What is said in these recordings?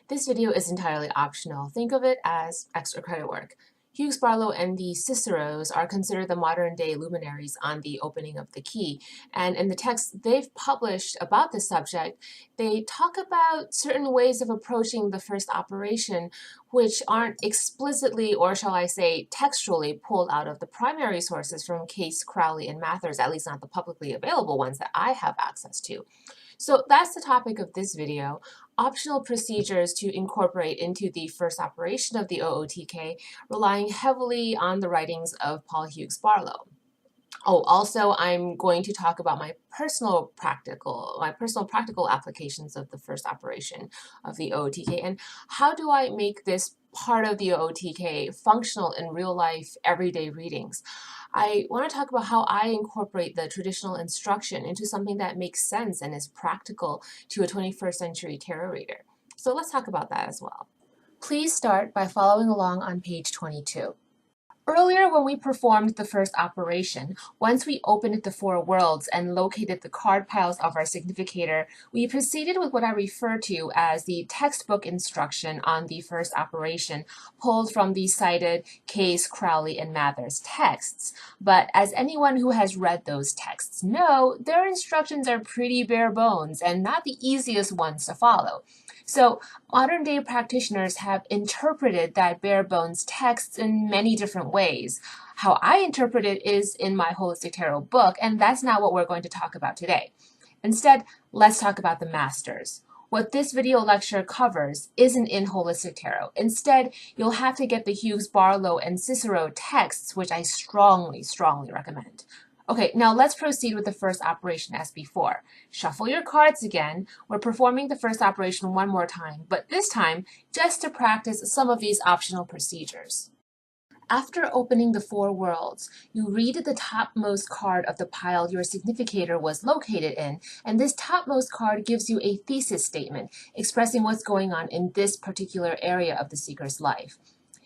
This video is entirely optional. Think of it as extra credit work. Hughes Barlow and the Ciceros are considered the modern-day luminaries on the opening of the key. And in the text they've published about this subject, they talk about certain ways of approaching the first operation which aren't explicitly, or shall I say, textually pulled out of the primary sources from Case, Crowley, and Mathers, at least not the publicly available ones that I have access to. So that's the topic of this video, optional procedures to incorporate into the first operation of the OOTK, relying heavily on the writings of Paul Hughes Barlow. Oh, also, I'm going to talk about my personal practical applications of the first operation of the OOTK and how do I make this part of the OOTK functional in real life, everyday readings. I want to talk about how I incorporate the traditional instruction into something that makes sense and is practical to a 21st century tarot reader. So let's talk about that as well. Please start by following along on page 22. Earlier, when we performed the first operation, once we opened the four worlds and located the card piles of our significator, we proceeded with what I refer to as the textbook instruction on the first operation, pulled from the cited Case, Crowley, and Mathers texts. But as anyone who has read those texts know, their instructions are pretty bare bones and not the easiest ones to follow. So modern-day practitioners have interpreted that bare bones text in many different ways. How I interpret it is in my Holistic Tarot book, and that's not what we're going to talk about today. Instead, let's talk about the masters. What this video lecture covers isn't in Holistic Tarot. Instead, you'll have to get the Hughes, Barlow, and Cicero texts, which I strongly recommend. Okay, now let's proceed with the first operation as before. Shuffle your cards again. We're performing the first operation one more time, but this time just to practice some of these optional procedures. After opening the four worlds, you read the topmost card of the pile your significator was located in, and this topmost card gives you a thesis statement expressing what's going on in this particular area of the seeker's life.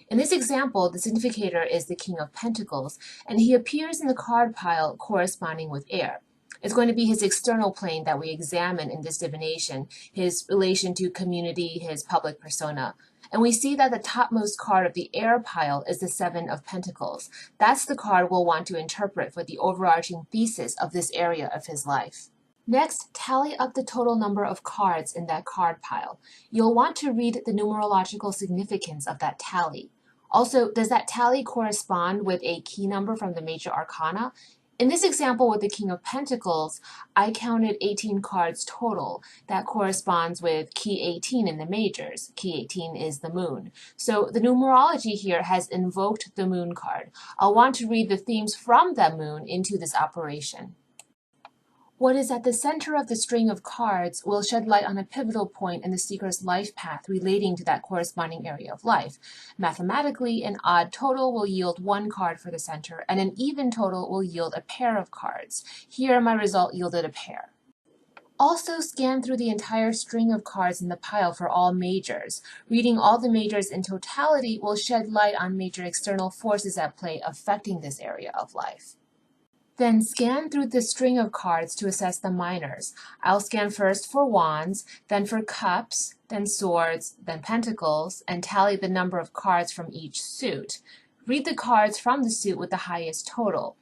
In this example, the significator is the King of Pentacles, and he appears in the card pile corresponding with air. It's going to be his external plane that we examine in this divination, his relation to community, his public persona. And we see that the topmost card of the air pile is the Seven of Pentacles. That's the card we'll want to interpret for the overarching thesis of this area of his life. Next, tally up the total number of cards in that card pile. You'll want to read the numerological significance of that tally. Also, does that tally correspond with a key number from the major arcana? In this example with the King of Pentacles, I counted 18 cards total. That corresponds with key 18 in the majors. Key 18 is the moon. So the numerology here has invoked the moon card. I'll want to read the themes from that moon into this operation. What is at the center of the string of cards will shed light on a pivotal point in the seeker's life path relating to that corresponding area of life. Mathematically, an odd total will yield one card for the center, and an even total will yield a pair of cards. Here, my result yielded a pair. Also, scan through the entire string of cards in the pile for all majors. Reading all the majors in totality will shed light on major external forces at play affecting this area of life. Then scan through the string of cards to assess the minors. I'll scan first for wands, then for cups, then swords, then pentacles, and tally the number of cards from each suit. Read the cards from the suit with the highest total.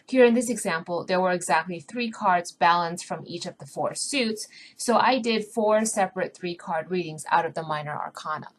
Here in this example, there were exactly 3 cards balanced from each of the 4 suits, so I did 4 separate 3-card readings out of the minor arcana.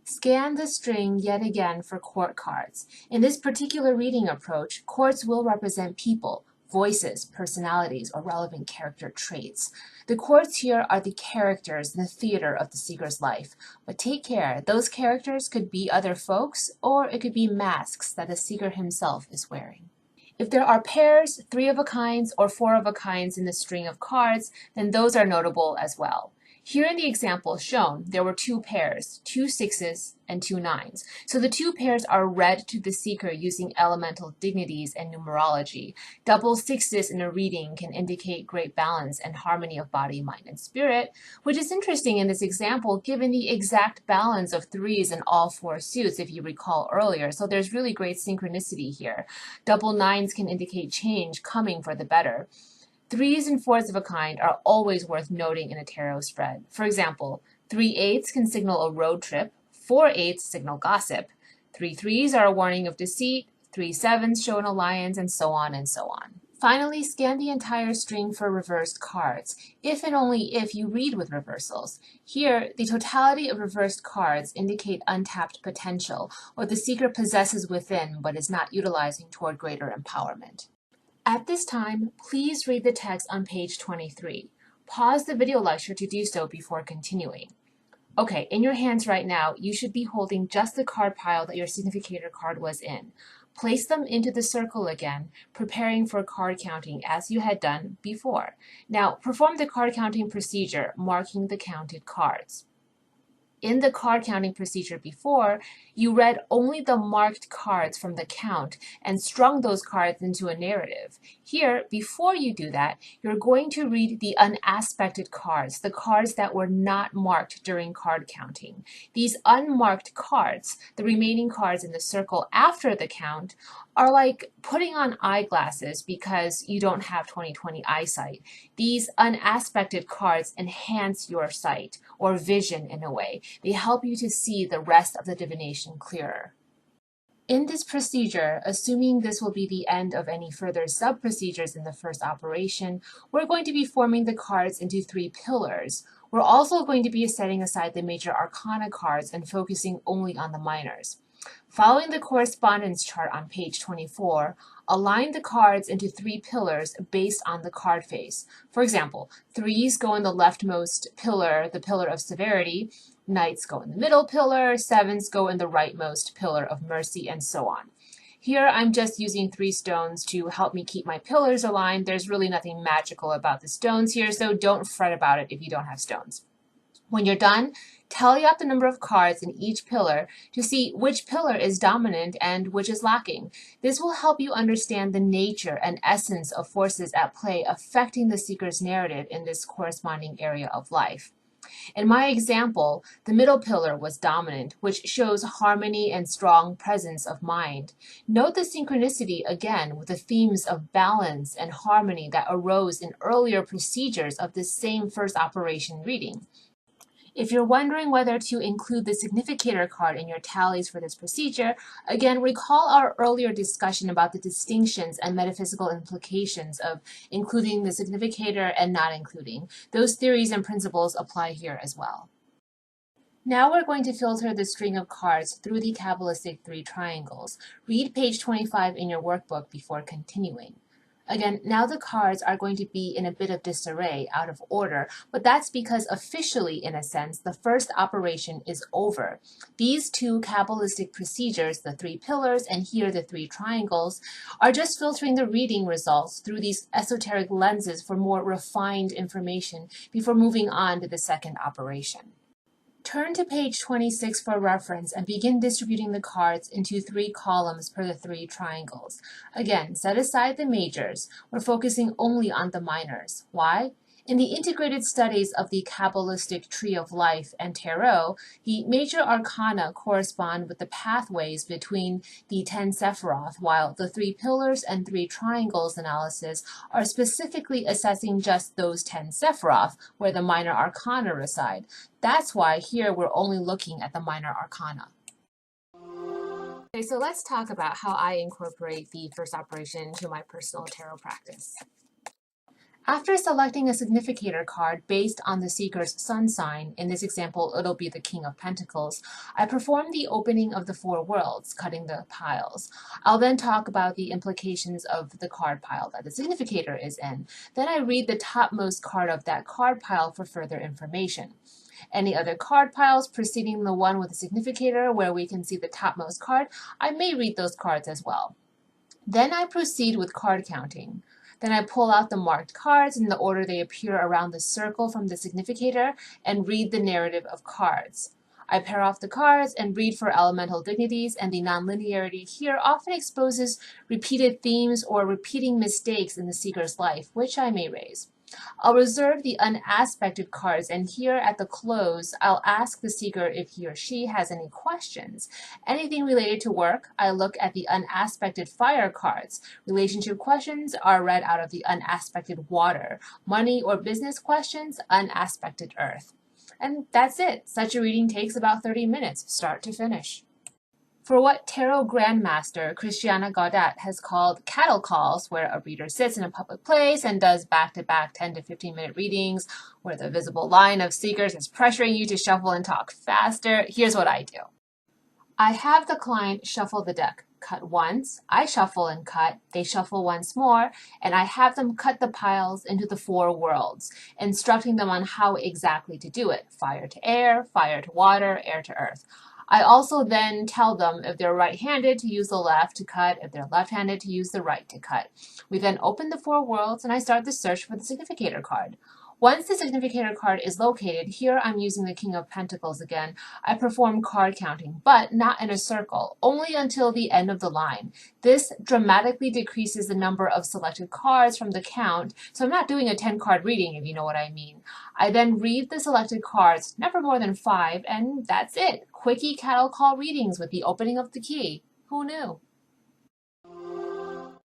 Scan the string yet again for court cards. In this particular reading approach, courts will represent people, voices, personalities, or relevant character traits. The courts here are the characters in the theater of the seeker's life. But take care, those characters could be other folks, or it could be masks that the seeker himself is wearing. If there are pairs, 3 of a kinds, or 4 of a kinds in the string of cards, then those are notable as well. Here in the example shown, there were 2 pairs, 2 6s and 2 9s. So the 2 pairs are read to the seeker using elemental dignities and numerology. Double 6s in a reading can indicate great balance and harmony of body, mind, and spirit, which is interesting in this example given the exact balance of 3s in all 4 suits, if you recall earlier. So there's really great synchronicity here. Double 9s can indicate change coming for the better. 3s and 4s of a kind are always worth noting in a tarot spread. For example, 3/8 can signal a road trip. 4/8 signal gossip. 3/3 are a warning of deceit. 3/7 show an alliance, and so on and so on. Finally, scan the entire string for reversed cards, if and only if you read with reversals. Here, the totality of reversed cards indicate untapped potential, what the seeker possesses within but is not utilizing toward greater empowerment. At this time, please read the text on page 23. Pause the video lecture to do so before continuing. Okay, in your hands right now, you should be holding just the card pile that your significator card was in. Place them into the circle again, preparing for card counting as you had done before. Now, perform the card counting procedure, marking the counted cards. In the card counting procedure before, you read only the marked cards from the count and strung those cards into a narrative. Here, before you do that, you're going to read the unaspected cards, the cards that were not marked during card counting. These unmarked cards, the remaining cards in the circle after the count, are like putting on eyeglasses because you don't have 20/20 eyesight. These unaspected cards enhance your sight or vision in a way. They help you to see the rest of the divination clearer. In this procedure, assuming this will be the end of any further sub-procedures in the first operation, we're going to be forming the cards into 3 pillars. We're also going to be setting aside the major arcana cards and focusing only on the minors. Following the correspondence chart on page 24, align the cards into 3 pillars based on the card face. For example, 3s go in the leftmost pillar, the pillar of severity, knights go in the middle pillar, 7s go in the rightmost pillar of mercy, and so on. Here I'm just using 3 stones to help me keep my pillars aligned. There's really nothing magical about the stones here, so don't fret about it if you don't have stones. When you're done, tally up the number of cards in each pillar to see which pillar is dominant and which is lacking. This will help you understand the nature and essence of forces at play affecting the seeker's narrative in this corresponding area of life. In my example, the middle pillar was dominant, which shows harmony and strong presence of mind. Note the synchronicity again with the themes of balance and harmony that arose in earlier procedures of this same first operation reading. If you're wondering whether to include the significator card in your tallies for this procedure, again, recall our earlier discussion about the distinctions and metaphysical implications of including the significator and not including. Those theories and principles apply here as well. Now we're going to filter the string of cards through the Kabbalistic 3 triangles. Read page 25 in your workbook before continuing. Again, now the cards are going to be in a bit of disarray, out of order, but that's because officially, in a sense, the first operation is over. These 2 Kabbalistic procedures, the 3 pillars and here the 3 triangles, are just filtering the reading results through these esoteric lenses for more refined information before moving on to the second operation. Turn to page 26 for reference and begin distributing the cards into 3 columns per the 3 triangles. Again, set aside the majors. We're focusing only on the minors. Why? In the integrated studies of the Kabbalistic Tree of Life and Tarot, the major arcana correspond with the pathways between the 10 Sephiroth, while the 3 pillars and 3 triangles analysis are specifically assessing just those 10 Sephiroth, where the minor arcana reside. That's why here we're only looking at the minor arcana. Okay, so let's talk about how I incorporate the first operation into my personal tarot practice. After selecting a significator card based on the seeker's sun sign, in this example it'll be the King of Pentacles, I perform the opening of the 4 worlds, cutting the piles. I'll then talk about the implications of the card pile that the significator is in. Then I read the topmost card of that card pile for further information. Any other card piles preceding the one with the significator where we can see the topmost card, I may read those cards as well. Then I proceed with card counting. Then I pull out the marked cards in the order they appear around the circle from the significator and read the narrative of cards. I pair off the cards and read for elemental dignities, and the nonlinearity here often exposes repeated themes or repeating mistakes in the seeker's life, which I may raise. I'll reserve the unaspected cards, and here at the close, I'll ask the seeker if he or she has any questions. Anything related to work, I look at the unaspected fire cards. Relationship questions are read out of the unaspected water. Money or business questions, unaspected earth. And that's it. Such a reading takes about 30 minutes, start to finish. For what tarot grandmaster Christiana Gaudet has called cattle calls, where a reader sits in a public place and does back-to-back 10 to 15-minute readings, where the visible line of seekers is pressuring you to shuffle and talk faster, here's what I do. I have the client shuffle the deck, cut once, I shuffle and cut, they shuffle once more, and I have them cut the piles into the 4 worlds, instructing them on how exactly to do it: fire to air to water, air to earth. I also then tell them if they're right-handed to use the left to cut, if they're left-handed to use the right to cut. We then open the 4 worlds and I start the search for the significator card. Once the significator card is located, here I'm using the King of Pentacles again, I perform card counting, but not in a circle, only until the end of the line. This dramatically decreases the number of selected cards from the count, so I'm not doing a 10-card reading, if you know what I mean. I then read the selected cards, never more than 5, and that's it. Quickie cattle call readings with the opening of the key. Who knew?